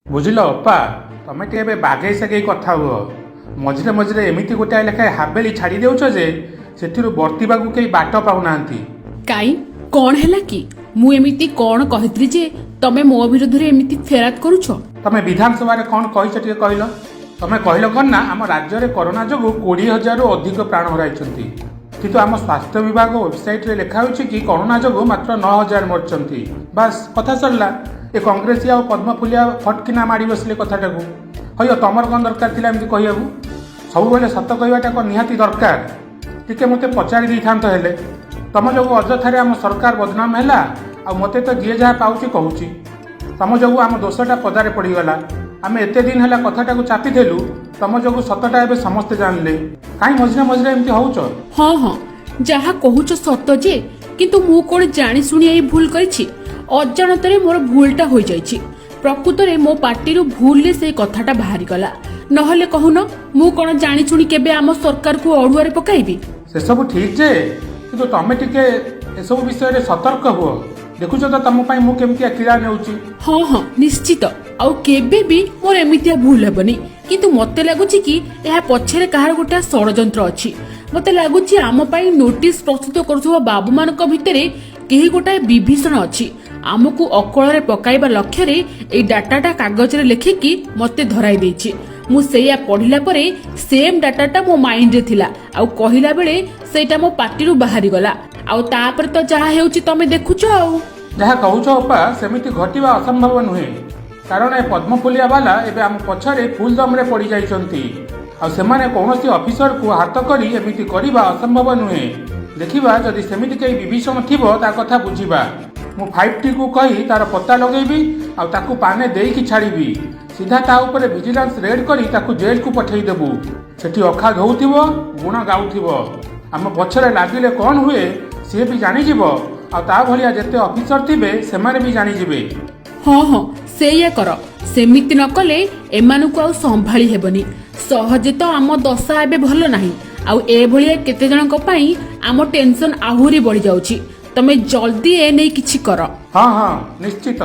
बुझिल अपा तमें टे बागेई सागेई कथा हुआ मझे मझे एमती गोटाए लेखाए हाबेली छाड़ी देउछ जे सेथिरु बर्तिबाकू केही बाट पाउनाहांती। काई कौन हैला कि मु एमिति कौन कहित्री जे तमे मो विरोध रे एमिति फेरात करूछ? तमे विधानसभा रे कौन कहिछ टिके कहिलो? तमे कहिलो कोन ना आम राज्य रे कोरोना जोगु 20,000 रु अधिक प्राण हराइछंती किंतु आम स्वास्थ्य विभाग वेबसाइट रे लेखा होछि कि कोरोना जोगु मात्र 9,000 मरछंती। बस कथा सरला। ए कांग्रेसिया और पद्मफुलिया फटकिना माड़ी बसले कथाटाकू हयो तमर कौन दरकार थिला एमती कहियाकू? सब बेले सत कहवाटा को निहाती दरकार। टिके मते पचारि दैथांत हेले तम जोगु अजथारे आम सरकार बदनाम हैला आ मते तो जे जहा पाउची कहूची तम जोगु आम दोषटा पदारे पड़ीगला। आम एते दिन हैला कथाटाकू चापिदेलु तम जोगु सतटा एबे समस्ते जानले काई मझरे मझरे एमती होउछ? हाँ हाँ जहा कहूच सत जे किंतु मु कोन जानि सुनि एई भूल करिछि अजाणतरे मोर भूलटा होई जाइछि। प्रकृतरे मो पार्टीरु भूलले से कथाटा बाहरी गला नहले कहून मु कोन जानि सुनि केबे आम सरकार को अडुआरे पकाइबी? से सब ठीक जे किंतु तमे टिके ए सब विषय रे सतर्क हो। देखुछ तो तम पई मु केमती अकिला नेउची। हाँ हाँ निश्चित आउ केबे भी मोर एमितिया भूल हेबनी किंतु मते लागुछि कि एहा पछरे कहार गोटा षडयंत्र अछि। मते लागुछि आम पई नोटिस प्रस्तुत करूथबा बाबू मानक भितरे केही गोटाए विभीषण अछि। आमको अकଳରେ पकाइबा लक्ष्य रे एई डाटाटा कागज रे लेखिकी मते धराई देछि। मु सेया पढिला परे सेम डाटाटा मो माइंड रे थिला आउ कहिला बेले सेटा मो पार्टी रु बाहरी गला आउ तापर तो जहा हेउछि तमे देखुछ आउ जहा कहूछ अपा सेमिति घटिबा असंभव नुहे कारण ए पद्मफुलिया वाला एबे आम पछरे फुल दम रे पड़ी जाइछंती आ सेमाने कोनोसी ऑफिसर को हाथ करी एमिति करिबा असंभव नुहे। देखिबा जदि सेमिति केही विभीषण थिबो ता कथा बुझिबा। मु 5T को कही तार पत्ता लगेबी आ ताकू पाने देईकी छाड़ीबी सीधा ता ऊपर विजिलेंस रेड करी ताकू जेल को पठेई देबू। सेठी अखा धोउथिबो गुण गाउथिबो आम पछरे लागिले कोन हुए सी भी जानी जीवो आ ता भलिया जेते ऑफिसर थिबे सेमाने भी जानी जिवे। हाँ हाँ सेया कर सेमिति न कले एमानकु आउ संभाली हेबनी। सहजे तो आम दशा एबे भलो नाही आउ ए भलिया केते जनक पई आम टेंशन आहुरी बढ़ी जाउची। तमे जल्दी ए नै किछि कर। हाँ हाँ निश्चित।